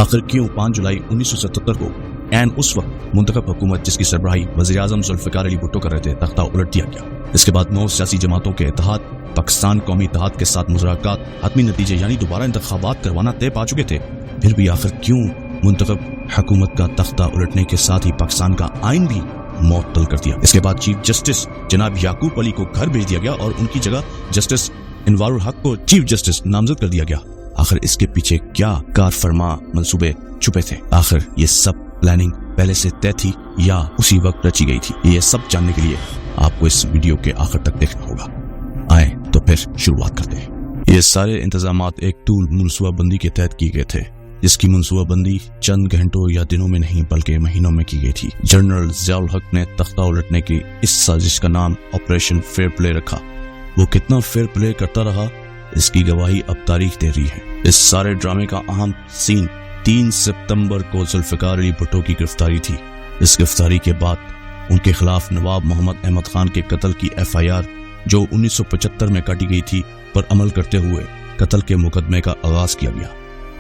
آخر کیوں 5 جولائی 1977 کو این اس وقت منتخب حکومت جس کی سربراہی وزیر اعظم ذوالفقار علی بھٹو کر رہے تھے تختہ الٹ دیا گیا؟ اس کے بعد 9 سیاسی جماعتوں کے اتحاد پاکستان قومی اتحاد کے ساتھ مذاکرات حتمی نتیجے یعنی دوبارہ انتخابات کروانا طے پا چکے تھے، پھر بھی آخر کیوں منتخب حکومت کا تختہ الٹنے کے ساتھ ہی پاکستان کا آئین بھی معطل کر دیا؟ اس کے بعد چیف جسٹس جناب یعقوب علی کو گھر بھیج دیا گیا اور ان کی جگہ جسٹس انوار الحق کو چیف جسٹس نامزد کر دیا گیا۔ آخر اس کے پیچھے کیا کار فرما منصوبے چھپے تھے؟ آخر یہ سب پلاننگ پہلے سے طے تھی یا اسی وقت رچی گئی تھی؟ یہ سب جاننے کے لیے آپ کو اس ویڈیو کے آخر تک دیکھنا ہوگا۔ آئیں تو پھر شروعات کرتے ہیں۔ یہ سارے انتظامات ایک طول منصوبہ بندی کے تحت کی گئے تھے، جس کی منصوبہ بندی چند گھنٹوں یا دنوں میں نہیں بلکہ مہینوں میں کی گئی تھی۔ جنرل ضیاء الحق نے تختہ الٹنے کی اس سازش کا نام آپریشن فیئر پلے رکھا۔ وہ کتنا فیئر پلے کرتا رہا اس کی گواہی اب تاریخ دے رہی ہے۔ اس سارے ڈرامے کا اہم سین 3 ستمبر کو ذوالفقار علی بھٹو کی گرفتاری تھی۔ اس گرفتاری کے بعد ان کے خلاف نواب محمد احمد خان کے قتل کی FIR جو 1975 میں کاٹی گئی تھی پر عمل کرتے ہوئے قتل کے مقدمے کا آغاز کیا گیا۔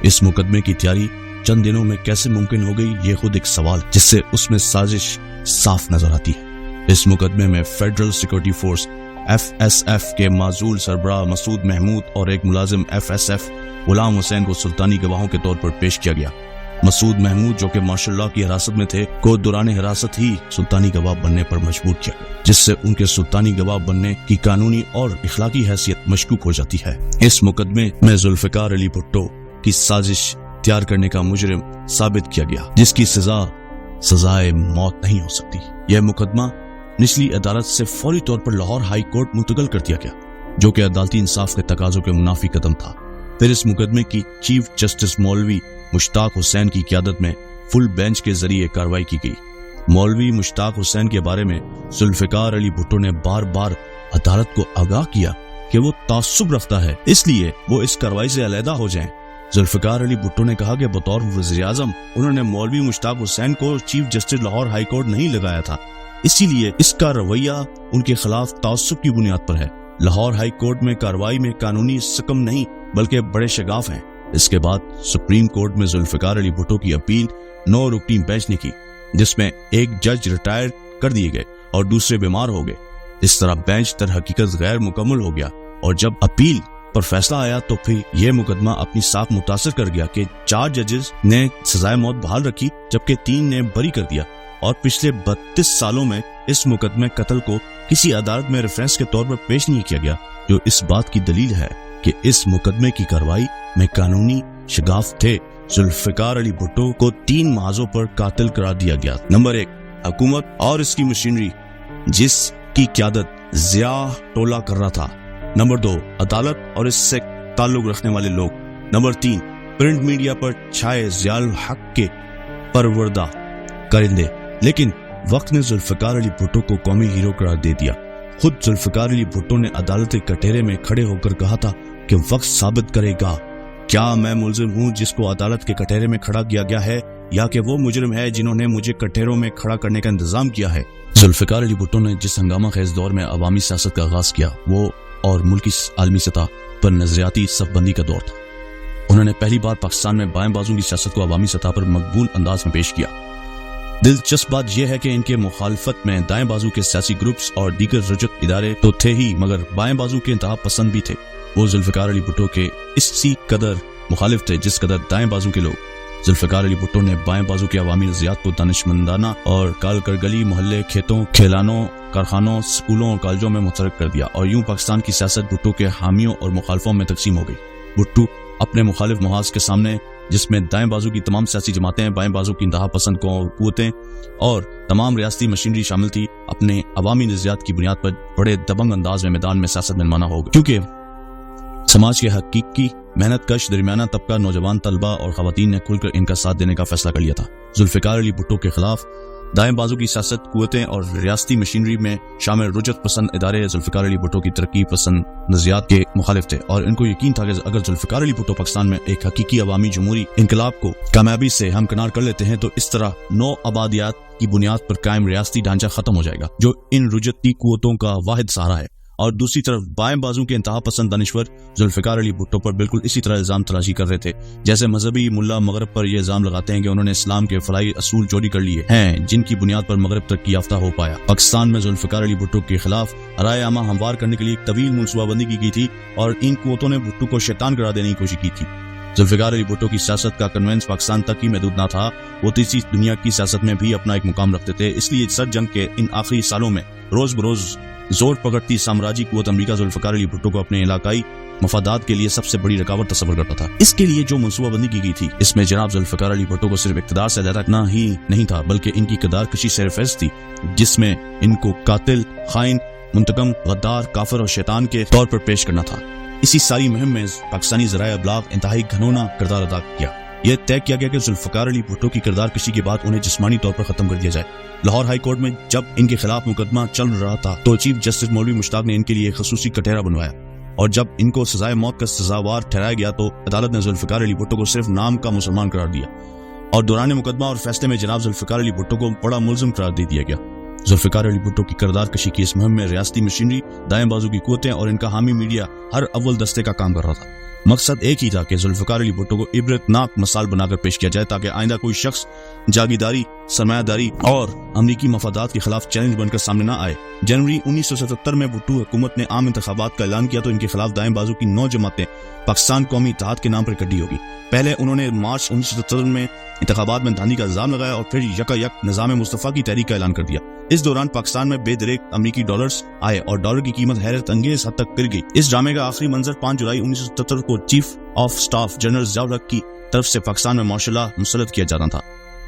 اس مقدمے کی تیاری چند دنوں میں کیسے ممکن ہو گئی یہ خود ایک سوال جس سے اس میں سازش صاف نظر آتی ہے۔ اس مقدمے میں فیڈرل سیکورٹی فورس FSF کے معزول سربراہ مسعود محمود اور ایک ملازم FSF غلام حسین کو سلطانی گواہوں کے طور پر پیش کیا گیا۔ مسعود محمود جو کہ مارشل لاء کی حراست میں تھے کو دوران حراست ہی سلطانی گواہ بننے پر مجبور کیا گیا، جس سے ان کے سلطانی گواہ بننے کی قانونی اور اخلاقی حیثیت مشکوک ہو جاتی ہے۔ اس مقدمے میں ذوالفقار علی بھٹو کی سازش تیار کرنے کا مجرم ثابت کیا گیا، جس کی سزائے موت نہیں ہو سکتی۔ یہ مقدمہ نچلی عدالت سے فوری طور پر لاہور ہائی کورٹ منتقل کر دیا گیا، جو کہ عدالتی انصاف کے تقاضوں کے منافی قدم تھا۔ پھر اس مقدمے کی چیف جسٹس مولوی مشتاق حسین کی قیادت میں فل بینچ کے ذریعے کارروائی کی گئی۔ مولوی مشتاق حسین کے بارے میں ذوالفقار علی بھٹو نے بار بار عدالت کو آگاہ کیا کہ وہ تعصب رکھتا ہے، اس لیے وہ اس کارروائی سے علیحدہ ہو جائیں۔ ذوالفقار علی بھٹو نے کہا کہ بطور وزیر اعظم انہوں نے مولوی مشتاق حسین کو chief justice Lahore high court نہیں لگایا تھا، اسی لیے اس کا رویہ ان کے خلاف تعصب کی بنیاد پر ہے۔ لاہور ہائی کورٹ میں کارروائی میں قانونی سکم نہیں بلکہ بڑے شگاف ہیں۔ اس کے بعد سپریم کورٹ میں ذوالفقار علی بھٹو کی اپیل 9 رکنی بینچ نے کی، جس میں ایک جج ریٹائر کر دیے گئے اور دوسرے بیمار ہو گئے۔ اس طرح بینچ در حقیقت غیر مکمل ہو گیا، اور جب اپیل پر فیصلہ آیا تو پھر یہ مقدمہ اپنی ساکھ متاثر کر گیا کہ 4 ججز نے سزائے موت بحال رکھی جبکہ 3 نے بری کر دیا، اور پچھلے 32 سالوں میں اس مقدمے قتل کو کسی عدالت میں ریفرنس کے طور پر پیش نہیں کیا گیا، جو اس بات کی دلیل ہے کہ اس مقدمے کی کارروائی میں قانونی شگاف تھے۔ ذوالفقار علی بھٹو کو 3 محاذوں پر قاتل قرار دیا گیا۔ نمبر 1 حکومت اور اس کی مشینری جس کی قیادت ضیاء ٹولہ کر رہا تھا۔ نمبر 2 عدالت اور اس سے تعلق رکھنے والے لوگ۔ نمبر 3 پرنٹ میڈیا پر چھائے ضیاء الحق کے پروردہ کرندے۔ لیکن وقت نے ذوالفقار علی بھٹو کو قومی ہیرو قرار دے دیا۔ خود ذوالفقار علی بھٹو نے عدالت کے کٹہرے میں کھڑے ہو کر کہا تھا کہ وقت ثابت کرے گا کیا میں ملزم ہوں جس کو عدالت کے کٹہرے میں کھڑا کیا گیا ہے، یا کہ وہ مجرم ہے جنہوں نے مجھے کٹہروں میں کھڑا کرنے کا انتظام کیا ہے۔ ذوالفقار علی بھٹو نے جس ہنگامہ خیز دور میں عوامی سیاست کا آغاز کیا وہ اور ملکی عالمی سطح پر نظریاتی صف بندی کا دور تھا۔ انہوں نے پہلی بار پاکستان میں بائیں بازو کی سیاست کو عوامی سطح پر مقبول انداز میں پیش کیا۔ دلچسپ بات یہ ہے کہ ان کے مخالفت میں دائیں بازو کے سیاسی گروپس اور دیگر رجت ادارے تو تھے ہی، مگر بائیں بازو کے انتہا پسند بھی تھے۔ وہ ذوالفقار علی بھٹو کے اسی قدر مخالف تھے جس قدر دائیں بازو کے لوگ۔ ذوالفقار علی بھٹو نے بائیں بازو کے عوامی نظریات کو دانشمندانہ اور کال کر گلی محلے کھیتوں کھیلانوں کارخانوں سکولوں اور کالجوں میں متحرک کر دیا، اور یوں پاکستان کی سیاست بھٹو کے حامیوں اور مخالفوں میں تقسیم ہو گئی۔ بھٹو اپنے مخالف محاذ کے سامنے، جس میں دائیں بازو کی تمام سیاسی جماعتیں، بائیں بازو کی انتہا پسند قوتیں اور تمام ریاستی مشینری شامل تھی، اپنے عوامی نظریات کی بنیاد پر بڑے دبنگ انداز میں میدان میں سیاست میں نمایاں ہو گئے، کیونکہ سماج کے حقیقی محنت کش درمیانہ طبقہ نوجوان طلبہ اور خواتین نے کھل کر ان کا ساتھ دینے کا فیصلہ کر لیا تھا۔ ذوالفقار علی بھٹو کے خلاف دائیں بازو کی سیاست قوتیں اور ریاستی مشینری میں شامل رجت پسند ادارے ذوالفقار علی بھٹو کی ترقی پسند نظریات کے مخالف تھے، اور ان کو یقین تھا کہ اگر ذوالفقار علی بھٹو پاکستان میں ایک حقیقی عوامی جمہوری انقلاب کو کامیابی سے ہمکنار کر لیتے ہیں تو اس طرح نو آبادیات کی بنیاد پر قائم ریاستی ڈھانچہ ختم ہو جائے گا جو ان رجتی قوتوں کا واحد سہارا ہے، اور دوسری طرف بائیں بازو کے انتہا پسند دانشور ذوالفقار علی بھٹو پر بالکل اسی طرح الزام تراشی کر رہے تھے جیسے مذہبی ملا مغرب پر یہ الزام لگاتے ہیں کہ انہوں نے اسلام کے فلاحی اصول چوری کر لیے ہیں جن کی بنیاد پر مغرب ترقی یافتہ ہو پایا۔ پاکستان میں ذوالفقار علی بھٹو کے خلاف رائے عامہ ہموار کرنے کے لیے ایک طویل منصوبہ بندی کی گئی تھی اور ان قوتوں نے بھٹو کو شیطان قرار دینے کی کوشش کی تھی۔ ذوالفقار علی بھٹو کی سیاست کا کنوینس پاکستان تک ہی محدود نہ تھا، وہ تیسری دنیا کی سیاست میں بھی اپنا ایک مقام رکھتے تھے، اس لیے سر جنگ کے ان آخری سالوں میں روز بروز زور پکڑتی سامراجی قوت امریکہ ذوالفقار علی بھٹو کو اپنے علاقائی مفادات کے لیے سب سے بڑی رکاوٹ تصور کرتا تھا۔ اس کے لیے جو منصوبہ بندی کی گئی تھی اس میں جناب ذوالفقار علی بھٹو کو صرف اقتدار سے علیحدہ کرنا ہی نہیں تھا بلکہ ان کی کردار کشی سے فیض تھی جس میں ان کو قاتل، خائن، منتقم، غدار، کافر اور شیطان کے طور پر پیش کرنا تھا۔ اسی ساری مہم میں پاکستانی ذرائع ابلاغ انتہائی گھنونا کردار ادا کیا۔ یہ طے کیا گیا کہ ذوالفقار علی بھٹو کی کردار کشی کے بعد انہیں جسمانی طور پر ختم کر دیا جائے۔ لاہور ہائی کورٹ میں جب ان کے خلاف مقدمہ چل رہا تھا تو چیف جسٹس مولوی مشتاق نے ان کے لیے خصوصی کٹہرا بنوایا اور جب ان کو سزائے موت کا سزاوار ٹھہرایا گیا تو عدالت نے ذوالفقار علی بھٹو کو صرف نام کا مسلمان قرار دیا اور دوران مقدمہ اور فیصلے میں جناب ذوالفقار علی بھٹو کو بڑا ملزم قرار دے دیا گیا۔ ذوالفقار علی بھٹو کی کردار کشی کی اس مہم میں ریاستی مشینری، دائیں بازو کی قوتیں اور ان کا حامی میڈیا ہر اول دستے کا کام کر رہا تھا۔ مقصد ایک ہی تھا کہ ذوالفقار علی بھٹو کو عبرتناک مثال بنا کر پیش کیا جائے تاکہ آئندہ کوئی شخص جاگیرداری، سرمایہ داری اور امریکی مفادات کے خلاف چیلنج بن کر سامنے نہ آئے۔ جنوری 1977 میں بھٹو حکومت نے عام انتخابات کا اعلان کیا تو ان کے خلاف دائیں بازو کی 9 جماعتیں پاکستان قومی اتحاد کے نام پر اکٹھی ہوگی۔ پہلے انہوں نے مارچ 1977 میں انتخابات میں دھاندلی کا الزام لگایا اور پھر یکا نظام مصطفیٰ کی تحریک کا اعلان کر دیا۔ اس دوران پاکستان میں بے دریک امریکی ڈالرز آئے اور ڈالر کی قیمت حیرت انگیز حد تک گر گئی۔ اس ڈرامے کا آخری منظر 5 جولائی 1977 کو chief of staff general Zia الحق کی طرف سے پاکستان میں مارشل لاء مسلط کیا جانا تھا۔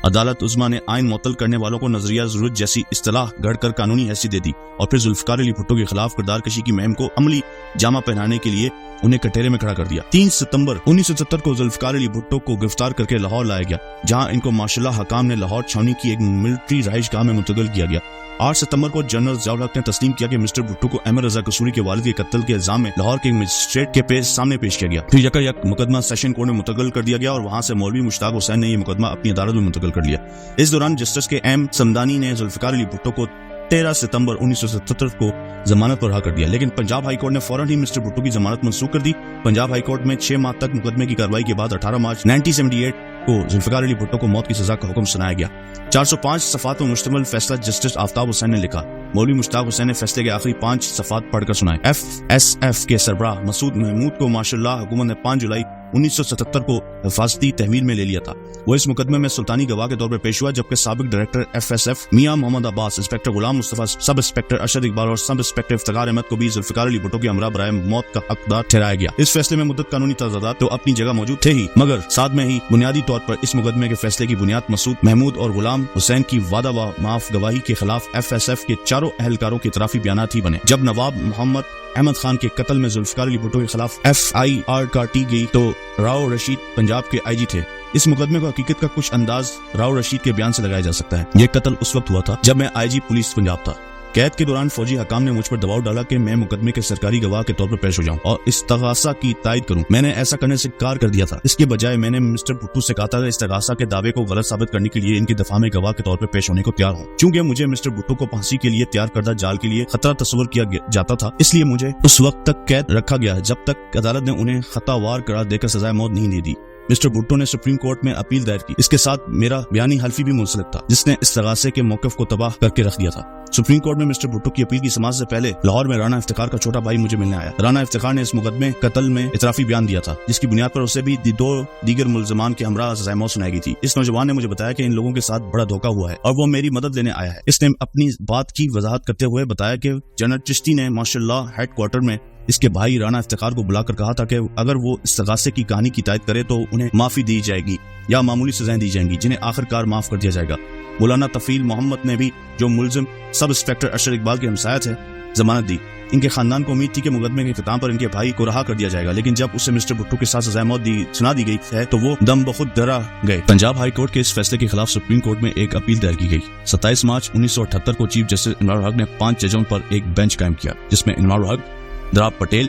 عدالت عظمیٰ نے آئین معطل کرنے والوں کو نظریہ ضرورت جیسی اصطلاح گھڑ کر قانونی حیثیت دے دی اور پھر ذوالفقار علی بھٹو کے خلاف کردار کشی کی مہم کو عملی جامہ پہنانے کے لیے انہیں کٹہرے میں کھڑا کر دیا۔ 3 ستمبر 1970 کو ذوالفقار علی بھٹو کو گرفتار کر کے لاہور لایا گیا جہاں ان کو مارشل لاء حکام نے لاہور چھاؤنی کی ایک ملٹری رہائش گاہ میں منتقل کیا گیا۔ 8 ستمبر کو جنرل ضیاء الحق نے تسلیم کیا کہ مسٹر بھٹو کو احمد رضا قصوری کے والد کے قتل کے الزام میں لاہور کے مجسٹریٹ کے سامنے پیش کیا گیا۔ پھر یک مقدمہ سیشن کورٹ میں منتقل کر دیا گیا اور وہاں سے مولوی مشتاق حسین نے یہ مقدمہ اپنی عدالت میں منتقل کر لیا۔ اس دوران جسٹس کے ایم سمدانی نے ذوالفقار علی بھٹو کو 13 ستمبر 1977 کو ضمانت پر رہا کر دیا لیکن پنجاب ہائی کورٹ نے فوراً ہی مسٹر بھٹو کی ضمانت منسوخ کر دی۔ پنجاب ہائی کورٹ میں 6 ماہ تک مقدمے کی کارروائی کے بعد 18 مارچ 1978 کو ذوالفقار علی بھٹو کو موت کی سزا کا حکم سنایا گیا۔ 405 صفحات پر مشتمل فیصلہ جسٹس آفتاب حسین نے لکھا۔ مولوی مشتاق حسین نے فیصلے کے آخری 5 صفحات پڑھ کر سنائے۔ FSF کے سربراہ مسعود محمود کو مارشل لاء حکومت نے 5 جولائی 1977 کو حفاظتی تحویل میں لے لیا تھا۔ وہ اس مقدمے میں سلطانی گواہ کے طور پر پیش ہوا جبکہ سابق ڈائریکٹر FSF میاں محمد عباس، انسپیکٹر غلام مصطفیٰ، سب انسپیکٹر ارشد اقبال اور سب انسپیکٹر افتخار احمد کو بھی ذوالفقار علی بھٹو کے ہمراہ برائے موت کا حقدار ٹھہرایا گیا۔ اس فیصلے میں مدت قانونی تضادات تو اپنی جگہ موجود تھے ہی مگر ساتھ میں ہی بنیادی طور پر اس مقدمے کے فیصلے کی بنیاد مسعود محمود اور غلام حسین کی وعدہ و معاف گواہی کے خلاف FSF کے چاروں اہلکاروں کے اعترافی بیانات ہی بنے۔ جب نواب محمد احمد خان کے قتل میں ذوالفقار علی بھٹو کے خلاف FIR کاٹی گئی تو راؤ رشید پنجاب کے IG تھے۔ اس مقدمے کو حقیقت کا کچھ انداز راؤ رشید کے بیان سے لگایا جا سکتا ہے۔ یہ قتل اس وقت ہوا تھا جب میں IG پولیس پنجاب تھا۔ قید کے دوران فوجی حکام نے مجھ پر دباؤ ڈالا کہ میں مقدمے کے سرکاری گواہ کے طور پر پیش ہو جاؤں اور استغاثہ کی تائید کروں۔ میں نے ایسا کرنے سے انکار کر دیا تھا۔ اس کے بجائے میں نے مسٹر بھٹو سے کہا تھا کہ استغاثہ کے دعوے کو غلط ثابت کرنے کے لیے ان کی دفاع میں گواہ کے طور پر پیش ہونے کو تیار ہوں۔ چونکہ مجھے مسٹر بھٹو کو پھانسی کے لیے تیار کردہ جال کے لیے خطرہ تصور کیا جاتا تھا اس لیے مجھے اس وقت تک قید رکھا گیا جب تک عدالت نے انہیں خطا وار قرار دے کر سزائے موت نہیں دے دی۔ مسٹر بھٹو نے سپریم کورٹ میں اپیل دائر کی۔ اس کے ساتھ میرا بیانی حلفی بھی منسلک تھا جس نے استغاثے کے موقف کو تباہ کر کے رکھ دیا تھا۔ سپریم کورٹ میں مسٹر بھٹو کی اپیل کی سماعت سے پہلے لاہور میں رانا افتخار کا چھوٹا بھائی مجھے ملنے آیا۔ رانا افتخار نے اس مقدمے قتل میں اعترافی بیان دیا تھا جس کی بنیاد پر اسے بھی 2 دیگر ملزمان کے ہمراہ سزائے موت سنائی گئی تھی۔ اس نوجوان نے مجھے بتایا کہ ان لوگوں کے ساتھ بڑا دھوکہ ہوا ہے اور وہ میری مدد لینے آیا ہے۔ اس نے اپنی بات کی وضاحت کرتے ہوئے بتایا کہ جنرل چشتی نے مارشل لاء ہیڈ کوارٹر میں اس کے بھائی رانا افتخار کو بلا کر کہا تھا کہ اگر وہ استغاثے کی کہانی کی تائید کرے تو انہیں معافی دی جائے گی یا معمولی سزائیں دی جائیں گی جنہیں آخر کار معاف کر دیا جائے گا۔ مولانا تفیل محمد نے بھی جو ملزم سب انسپیکٹر ارشد اقبال کے ہمسایہ تھے ضمانت دی۔ ان کے خاندان کو امید تھی کہ مقدمے کے اختتام پر ان کے بھائی کو رہا کر دیا جائے گا لیکن جب اسے مسٹر بھٹو کے ساتھ سزائے موت سنا دی گئی ہے تو وہ دم بخود ڈرا گئے۔ پنجاب ہائی کورٹ کے اس فیصلے کے خلاف سپریم کورٹ میں ایک اپیل دائر کی گئی۔ 27 مارچ 1978 کو چیف جسٹس انوار الحق نے 5 ججوں پر ایک بینچ قائم کیا جس میں انوار الحق، دراب پٹیل،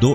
2